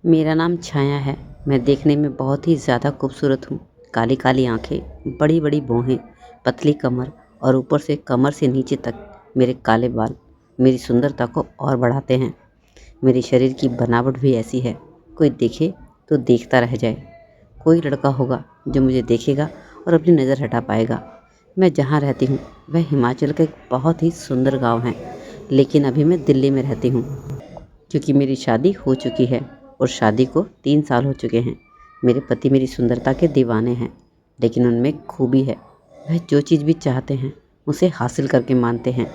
मेरा नाम छाया है। मैं देखने में बहुत ही ज़्यादा खूबसूरत हूँ। काली काली आंखें, बड़ी बड़ी भौहें, पतली कमर और ऊपर से कमर से नीचे तक मेरे काले बाल मेरी सुंदरता को और बढ़ाते हैं। मेरे शरीर की बनावट भी ऐसी है, कोई देखे तो देखता रह जाए। कोई लड़का होगा जो मुझे देखेगा और अपनी नज़र हटा पाएगा। मैं जहाँ रहती हूँ वह हिमाचल का एक बहुत ही सुंदर गांव है, लेकिन अभी मैं दिल्ली में रहती हूँ क्योंकि मेरी शादी हो चुकी है और शादी को 3 साल हो चुके हैं। मेरे पति मेरी सुंदरता के दीवाने हैं, लेकिन उनमें एक खूबी है। वह जो चीज़ भी चाहते हैं उसे हासिल करके मानते हैं,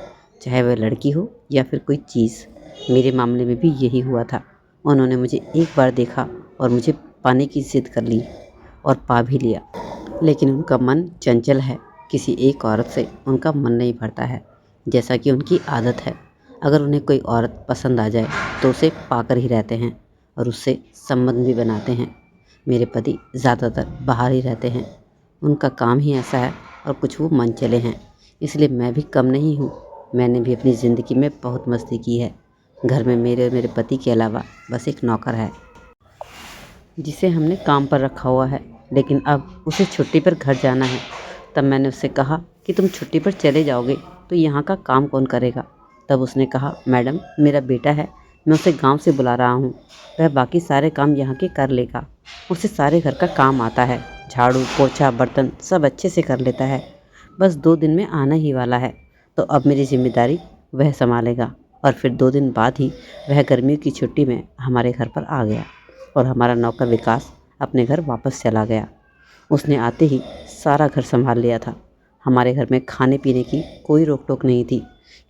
चाहे वह लड़की हो या फिर कोई चीज़। मेरे मामले में भी यही हुआ था। उन्होंने मुझे एक बार देखा और मुझे पाने की जिद कर ली और पा भी लिया, लेकिन उनका मन चंचल है। किसी एक औरत से उनका मन नहीं भरता है, जैसा कि उनकी आदत है। अगर उन्हें कोई औरत पसंद आ जाए तो उसे पाकर ही रहते हैं और उससे संबंध भी बनाते हैं। मेरे पति ज़्यादातर बाहर ही रहते हैं, उनका काम ही ऐसा है और कुछ वो मन चले हैं, इसलिए मैं भी कम नहीं हूँ। मैंने भी अपनी ज़िंदगी में बहुत मस्ती की है। घर में मेरे और मेरे पति के अलावा बस एक नौकर है जिसे हमने काम पर रखा हुआ है, लेकिन अब उसे छुट्टी पर घर जाना है। तब मैंने उससे कहा कि तुम छुट्टी पर चले जाओगे तो यहाँ का काम कौन करेगा। तब उसने कहा, मैडम मेरा बेटा है, मैं उसे गांव से बुला रहा हूँ, वह बाकी सारे काम यहाँ के कर लेगा। उसे सारे घर का काम आता है, झाड़ू पोछा बर्तन सब अच्छे से कर लेता है। बस 2 दिन में आना ही वाला है, तो अब मेरी जिम्मेदारी वह संभालेगा। और फिर 2 दिन बाद ही वह गर्मियों की छुट्टी में हमारे घर पर आ गया और हमारा नौकर विकास अपने घर वापस चला गया। उसने आते ही सारा घर संभाल लिया था। हमारे घर में खाने पीने की कोई रोक टोक नहीं थी,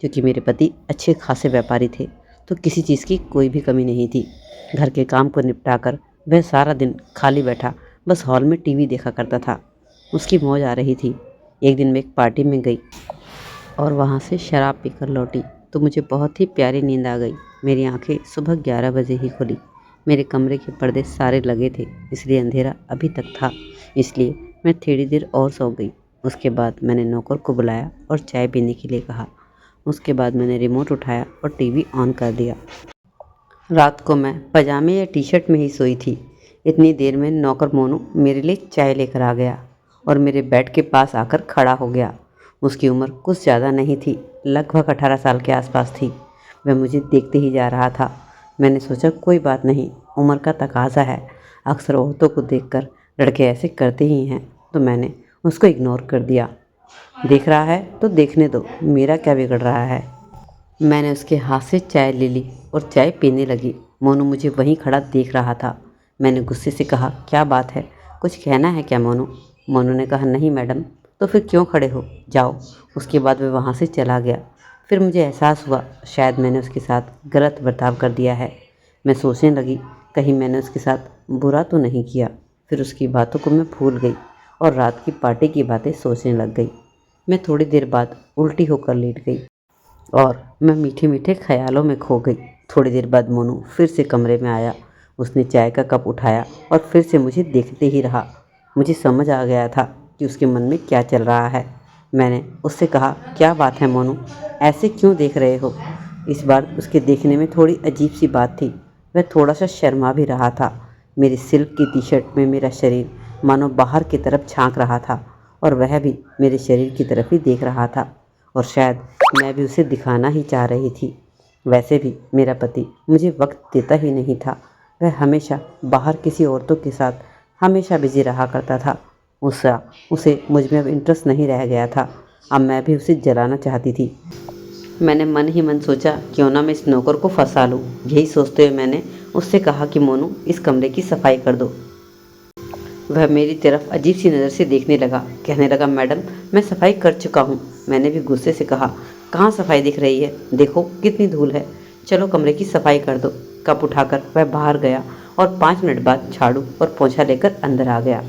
क्योंकि मेरे पति अच्छे खासे व्यापारी थे, तो किसी चीज़ की कोई भी कमी नहीं थी। घर के काम को निपटाकर वह सारा दिन खाली बैठा बस हॉल में टीवी देखा करता था। उसकी मौज आ रही थी। एक दिन मैं एक पार्टी में गई और वहाँ से शराब पीकर लौटी तो मुझे बहुत ही प्यारी नींद आ गई। मेरी आंखें सुबह 11 बजे ही खुली। मेरे कमरे के पर्दे सारे लगे थे, इसलिए अंधेरा अभी तक था, इसलिए मैं थोड़ी देर और सो गई। उसके बाद मैंने नौकर को बुलाया और चाय पीने के लिए कहा। उसके बाद मैंने रिमोट उठाया और टीवी ऑन कर दिया। रात को मैं पजामे या टी शर्ट में ही सोई थी। इतनी देर में नौकर मोनू मेरे लिए चाय लेकर आ गया और मेरे बेड के पास आकर खड़ा हो गया। उसकी उम्र कुछ ज़्यादा नहीं थी, लगभग 18 साल के आसपास थी। वह मुझे देखते ही जा रहा था। मैंने सोचा कोई बात नहीं, उम्र का तकाजा है, अक्सर औरतों को देखकर लड़के ऐसे करते ही हैं, तो मैंने उसको इग्नोर कर दिया। देख रहा है तो देखने दो, मेरा क्या बिगड़ रहा है। मैंने उसके हाथ से चाय ले ली और चाय पीने लगी। मोनू मुझे वहीं खड़ा देख रहा था। मैंने गुस्से से कहा, क्या बात है, कुछ कहना है क्या मोनू? मोनू ने कहा, नहीं मैडम। तो फिर क्यों खड़े हो, जाओ। उसके बाद वह वहाँ से चला गया। फिर मुझे एहसास हुआ शायद मैंने उसके साथ गलत बर्ताव कर दिया है। मैं सोचने लगी कहीं मैंने उसके साथ बुरा तो नहीं किया। फिर उसकी बातों को मैं भूल गई और रात की पार्टी की बातें सोचने लग गई। मैं थोड़ी देर बाद उल्टी होकर लेट गई और मैं मीठे मीठे ख्यालों में खो गई। थोड़ी देर बाद मोनू फिर से कमरे में आया। उसने चाय का कप उठाया और फिर से मुझे देखते ही रहा। मुझे समझ आ गया था कि उसके मन में क्या चल रहा है। मैंने उससे कहा, क्या बात है मोनू, ऐसे क्यों देख रहे हो? इस बार उसके देखने में थोड़ी अजीब सी बात थी। वह थोड़ा सा शर्मा भी रहा था। मेरी सिल्क की टी शर्ट में मेरा शरीर मानो बाहर की तरफ झांक रहा था और वह भी मेरे शरीर की तरफ ही देख रहा था, और शायद मैं भी उसे दिखाना ही चाह रही थी। वैसे भी मेरा पति मुझे वक्त देता ही नहीं था। वह हमेशा बाहर किसी औरतों के साथ हमेशा बिजी रहा करता था। उसे मुझ में अब इंटरेस्ट नहीं रह गया था। अब मैं भी उसे जलाना चाहती थी। मैंने मन ही मन सोचा, क्यों ना मैं इस नौकर को फंसा लूँ। यही सोचते हुए मैंने उससे कहा कि मोनू, इस कमरे की सफाई कर दो। वह मेरी तरफ अजीब सी नज़र से देखने लगा। कहने लगा, मैडम मैं सफाई कर चुका हूँ। मैंने भी गुस्से से कहा, कहाँ सफाई दिख रही है, देखो कितनी धूल है, चलो कमरे की सफाई कर दो। कप उठाकर वह बाहर गया और 5 मिनट बाद झाड़ू और पोंछा लेकर अंदर आ गया।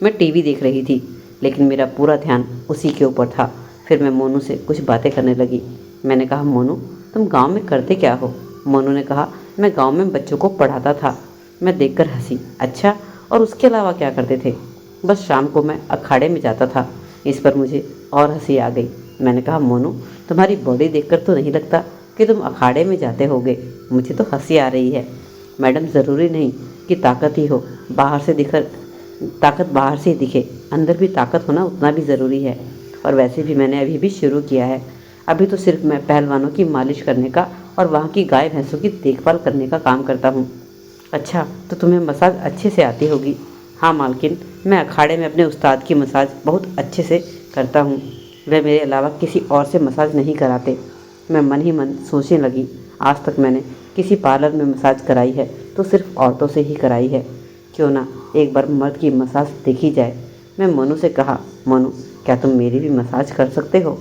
मैं टीवी देख रही थी, लेकिन मेरा पूरा ध्यान उसी के ऊपर था। फिर मैं मोनू से कुछ बातें करने लगी। मैंने कहा, मोनू तुम गाँव में करते क्या हो? मोनू ने कहा, मैं गाँव में बच्चों को पढ़ाता था। मैं देखकर हंसी, अच्छा, और उसके अलावा क्या करते थे? बस शाम को मैं अखाड़े में जाता था। इस पर मुझे और हंसी आ गई। मैंने कहा, मोनू तुम्हारी बॉडी देखकर तो नहीं लगता कि तुम अखाड़े में जाते होगे। मुझे तो हंसी आ रही है। मैडम ज़रूरी नहीं कि ताकत ही हो, ताकत बाहर से ही दिखे, अंदर भी ताकत होना उतना भी ज़रूरी है। और वैसे भी मैंने अभी भी शुरू किया है। अभी तो सिर्फ मैं पहलवानों की मालिश करने का और वहाँ की गाय भैंसों की देखभाल करने का काम करता हूँ। अच्छा, तो तुम्हें मसाज अच्छे से आती होगी। हाँ मालकिन, मैं अखाड़े में अपने उस्ताद की मसाज बहुत अच्छे से करता हूँ। वह मेरे अलावा किसी और से मसाज नहीं कराते। मैं मन ही मन सोचने लगी, आज तक मैंने किसी पार्लर में मसाज कराई है तो सिर्फ औरतों से ही कराई है। क्यों ना एक बार मर्द की मसाज देखी जाए। मैं मोनू से कहा, मोनू क्या तुम मेरी भी मसाज कर सकते हो?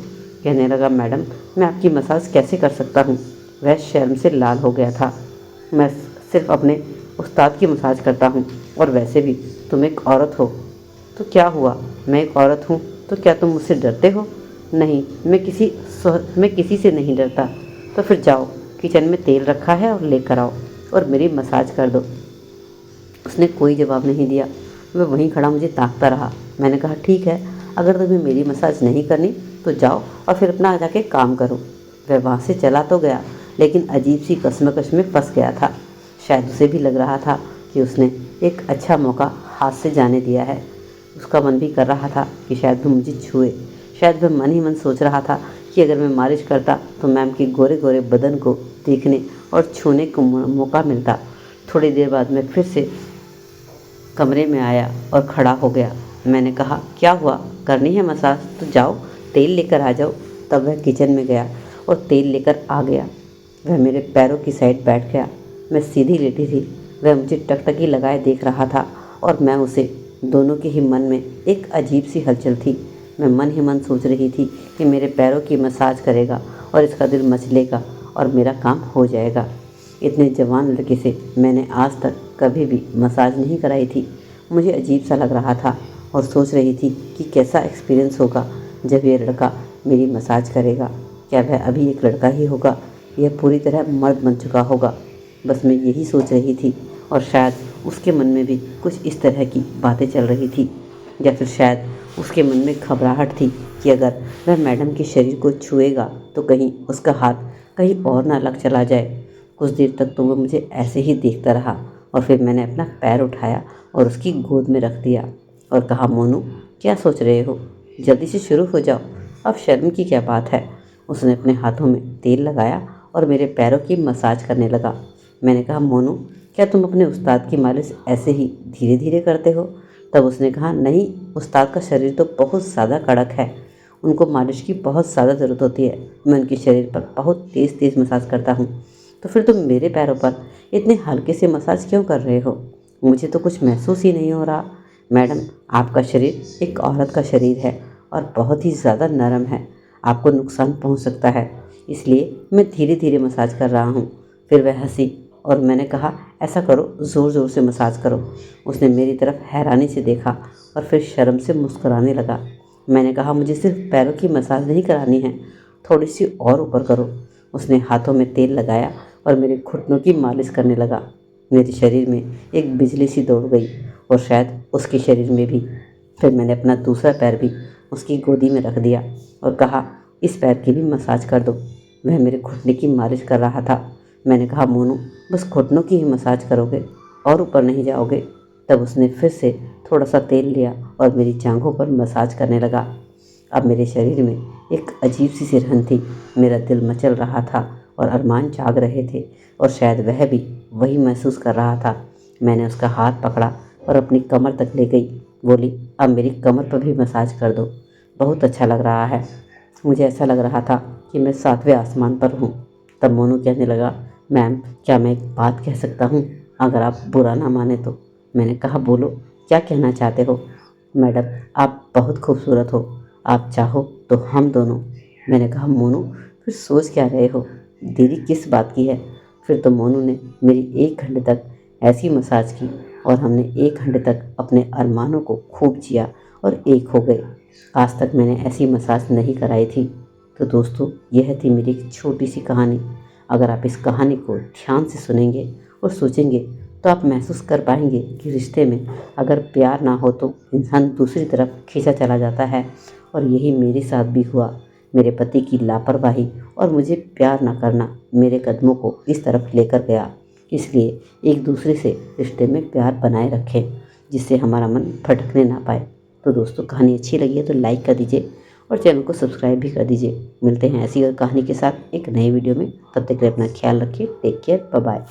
कहने लगा, मैडम मैं आपकी मसाज कैसे कर सकता हूँ? वह शर्म से लाल हो गया था। मैं सिर्फ अपने उस्ताद की मसाज करता हूँ, और वैसे भी तुम एक औरत हो तो क्या हुआ? मैं एक औरत हूँ तो क्या तुम मुझसे डरते हो? नहीं, मैं किसी से नहीं डरता। तो फिर जाओ, किचन में तेल रखा है और लेकर आओ और मेरी मसाज कर दो। उसने कोई जवाब नहीं दिया। वह वहीं खड़ा मुझे ताकता रहा। मैंने कहा, ठीक है, अगर तुम्हें मेरी मसाज नहीं करनी तो जाओ और फिर अपना जाके काम करो। वह वहाँ से चला तो गया, लेकिन अजीब सी कश्मकश में फंस गया था। शायद उसे भी लग रहा था कि उसने एक अच्छा मौका हाथ से जाने दिया है। उसका मन भी कर रहा था कि शायद वह मुझे छुए। शायद वह मन ही मन सोच रहा था कि अगर मैं मालिश करता तो मैम के गोरे गोरे बदन को देखने और छूने को मौका मिलता। थोड़ी देर बाद मैं फिर से कमरे में आया और खड़ा हो गया। मैंने कहा, क्या हुआ, करनी है मसाज तो जाओ, तेल लेकर आ जाओ। तब वह किचन में गया और तेल लेकर आ गया। वह मेरे पैरों की साइड बैठ गया। मैं सीधी लेटी थी। वह मुझे टकटकी लगाए देख रहा था और मैं उसे। दोनों के ही मन में एक अजीब सी हलचल थी। मैं मन ही मन सोच रही थी कि मेरे पैरों की मसाज करेगा और इसका दिल मचलेगा और मेरा काम हो जाएगा। इतने जवान लड़के से मैंने आज तक कभी भी मसाज नहीं कराई थी। मुझे अजीब सा लग रहा था और सोच रही थी कि कैसा एक्सपीरियंस होगा जब ये लड़का मेरी मसाज करेगा। क्या वह अभी एक लड़का ही होगा? यह पूरी तरह मर्द बन चुका होगा? बस मैं यही सोच रही थी, और शायद उसके मन में भी कुछ इस तरह की बातें चल रही थी। या फिर शायद उसके मन में घबराहट थी कि अगर वह मैडम के शरीर को छुएगा तो कहीं उसका हाथ कहीं और ना लग चला जाए। कुछ देर तक तो वह मुझे ऐसे ही देखता रहा, और फिर मैंने अपना पैर उठाया और उसकी गोद में रख दिया और कहा, मोनू क्या सोच रहे हो? जल्दी से शुरू हो जाओ, अब शर्म की क्या बात है। उसने अपने हाथों में तेल लगाया और मेरे पैरों की मसाज करने लगा। मैंने कहा, मोनू क्या तुम अपने उस्ताद की मालिश ऐसे ही धीरे धीरे करते हो? तब उसने कहा, नहीं, उस्ताद का शरीर तो बहुत ज़्यादा कड़क है, उनको मालिश की बहुत ज़्यादा ज़रूरत होती है। मैं उनके शरीर पर बहुत तेज़ तेज़ मसाज करता हूँ। तो फिर तुम मेरे पैरों पर इतने हल्के से मसाज क्यों कर रहे हो? मुझे तो कुछ महसूस ही नहीं हो रहा। मैडम, आपका शरीर एक औरत का शरीर है और बहुत ही ज़्यादा नरम है, आपको नुकसान पहुंच सकता है, इसलिए मैं धीरे धीरे मसाज कर रहा हूं। फिर वह हंसी और मैंने कहा, ऐसा करो, ज़ोर ज़ोर से मसाज करो। उसने मेरी तरफ हैरानी से देखा और फिर शर्म से मुस्कुराने लगा। मैंने कहा, मुझे सिर्फ पैरों की मसाज नहीं करानी है, थोड़ी सी और ऊपर करो। उसने हाथों में तेल लगाया और मेरे घुटनों की मालिश करने लगा। मेरे शरीर में एक बिजली सी दौड़ गई और शायद उसके शरीर में भी। फिर मैंने अपना दूसरा पैर भी उसकी गोदी में रख दिया और कहा, इस पैर की भी मसाज कर दो। वह मेरे घुटने की मालिश कर रहा था। मैंने कहा, मोनू बस घुटनों की ही मसाज करोगे और ऊपर नहीं जाओगे? तब उसने फिर से थोड़ा सा तेल लिया और मेरी जांघों पर मसाज करने लगा। अब मेरे शरीर में एक अजीब सी सिरहन थी। मेरा दिल मचल रहा था और अरमान जाग रहे थे, और शायद वह भी वही महसूस कर रहा था। मैंने उसका हाथ पकड़ा और अपनी कमर तक ले गई। बोली, अब मेरी कमर पर भी मसाज कर दो, बहुत अच्छा लग रहा है। मुझे ऐसा लग रहा था कि मैं 7वें आसमान पर हूँ। तब मोनू कहने लगा, मैम क्या मैं एक बात कह सकता हूँ, अगर आप बुरा ना माने तो? मैंने कहा, बोलो, क्या कहना चाहते हो? मैडम, आप बहुत खूबसूरत हो, आप चाहो तो हम दोनों। मैंने कहा, मोनू फिर सोच क्या रहे हो, देरी किस बात की है? फिर तो मोनू ने मेरी 1 घंटे तक ऐसी मसाज की और हमने 1 घंटे तक अपने अरमानों को खूब जिया और एक हो गए। आज तक मैंने ऐसी मसाज नहीं कराई थी। तो दोस्तों, यह थी मेरी एक छोटी सी कहानी। अगर आप इस कहानी को ध्यान से सुनेंगे और सोचेंगे तो आप महसूस कर पाएंगे कि रिश्ते में अगर प्यार ना हो तो इंसान दूसरी तरफ खींचा चला जाता है। और यही मेरे साथ भी हुआ। मेरे पति की लापरवाही और मुझे प्यार ना करना मेरे कदमों को इस तरफ लेकर गया। इसलिए एक दूसरे से रिश्ते में प्यार बनाए रखें, जिससे हमारा मन भटकने ना पाए। तो दोस्तों, कहानी अच्छी लगी है तो लाइक कर दीजिए और चैनल को सब्सक्राइब भी कर दीजिए। मिलते हैं ऐसी और कहानी के साथ एक नई वीडियो में। तब तक के लिए अपना ख्याल रखिए। Take care, bye bye.